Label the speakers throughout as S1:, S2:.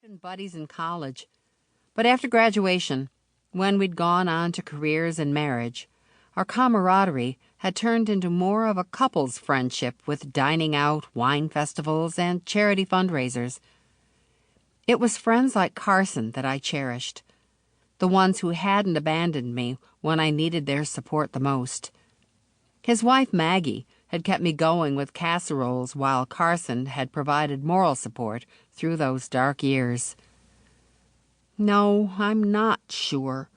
S1: been buddies in college, but after graduation, when we'd gone on to careers and marriage, our camaraderie had turned into more of a couple's friendship with dining out, wine festivals, and charity fundraisers. It was friends like Carson that I cherished, the ones who hadn't abandoned me when I needed their support the most. His wife, Maggie, had kept me going with casseroles while Carson had provided moral support through those dark years. No, I'm not sure.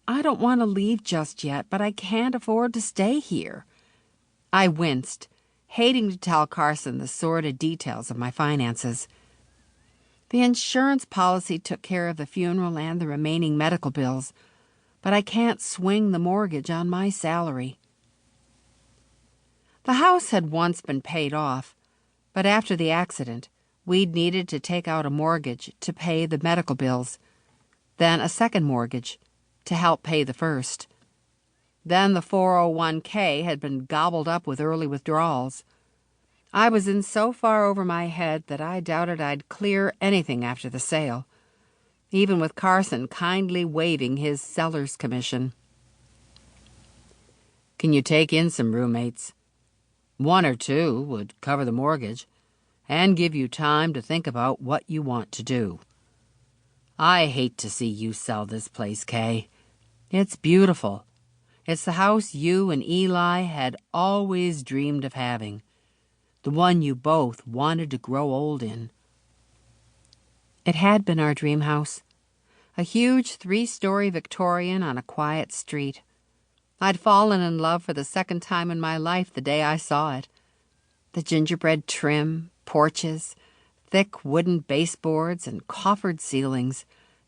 S1: I don't want to leave just yet, but I can't afford to stay here. I winced, hating to tell Carson the sordid details of my finances. The insurance policy took care of the funeral and the remaining medical bills, but I can't swing the mortgage on my salary. The house had once been paid off, but after the accident, we'd needed to take out a mortgage to pay the medical bills, then a second mortgage to help pay the first. Then the 401k had been gobbled up with early withdrawals. I was in so far over my head that I doubted I'd clear anything after the sale, even with Carson kindly waiving his seller's commission.
S2: Can you take in some roommates? 1 or 2 would cover the mortgage and give you time to think about what you want to do. I hate to see you sell this place, Kay. It's beautiful. It's the house you and Eli had always dreamed of having, the one you both wanted to grow old in.
S1: It had been our dream house, a huge 3-story Victorian on a quiet street. I'd fallen in love for the second time in my life the day I saw it. The gingerbread trim, porches, thick wooden baseboards, and coffered ceilings.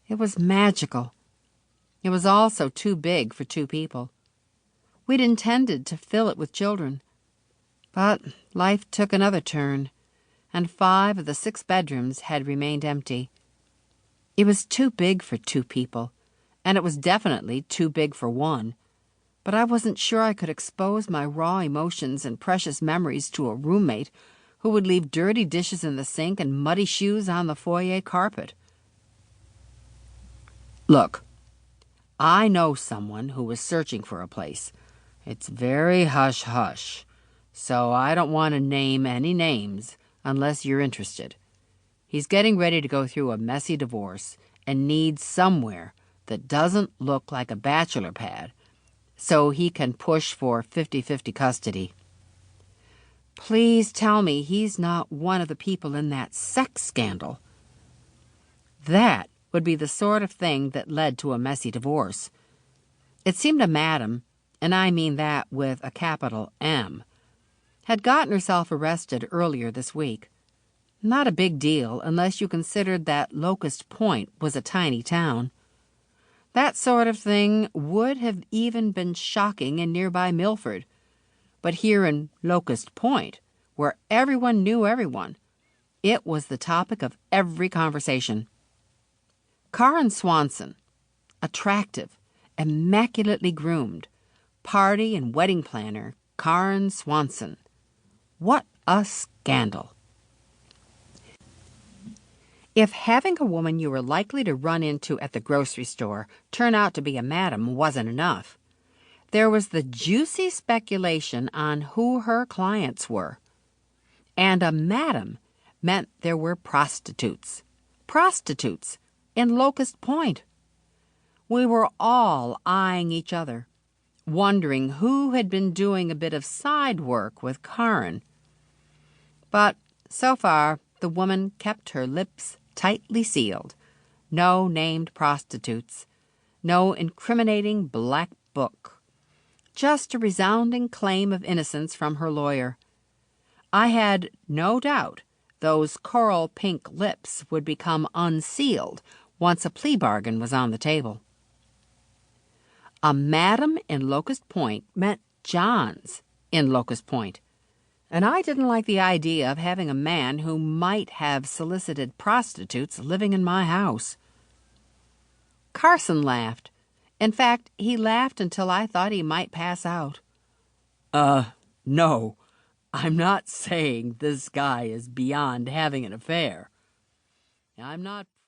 S1: It was magical. It was also too big for 2 people. We'd intended to fill it with children. But life took another turn, and 5 of the 6 bedrooms had remained empty. It was too big for 2 people, and it was definitely too big for 1. But I wasn't sure I could expose my raw emotions and precious memories to a roommate who would leave dirty dishes in the sink and muddy shoes on the foyer carpet.
S2: Look, I know someone who is searching for a place. It's very hush-hush, so I don't want to name any names unless you're interested. He's getting ready to go through a messy divorce and needs somewhere that doesn't look like a bachelor pad, so he can push for 50-50 custody.
S1: Please tell me he's not one of the people in that sex scandal. That would be the sort of thing that led to a messy divorce. It seemed a madam, and I mean that with a capital M, had gotten herself arrested earlier this week. Not a big deal unless you considered that Locust Point was a tiny town. That sort of thing would have even been shocking in nearby Milford. But here in Locust Point, where everyone knew everyone, it was the topic of every conversation. Karen Swanson, attractive, immaculately groomed, party and wedding planner, Karen Swanson. What a scandal. If having a woman you were likely to run into at the grocery store turn out to be a madam wasn't enough, there was the juicy speculation on who her clients were. And a madam meant there were prostitutes. Prostitutes in Locust Point. We were all eyeing each other, wondering who had been doing a bit of side work with Karen. But so far, the woman kept her lips tightly sealed. No named prostitutes. No incriminating black book. Just a resounding claim of innocence from her lawyer. I had no doubt those coral pink lips would become unsealed once a plea bargain was on the table. A madam in Locust Point meant Johns in Locust Point, and I didn't like the idea of having a man who might have solicited prostitutes living in my house. Carson laughed. In fact, he laughed until I thought he might pass out.
S2: No, I'm not saying this guy is beyond having an affair. I'm not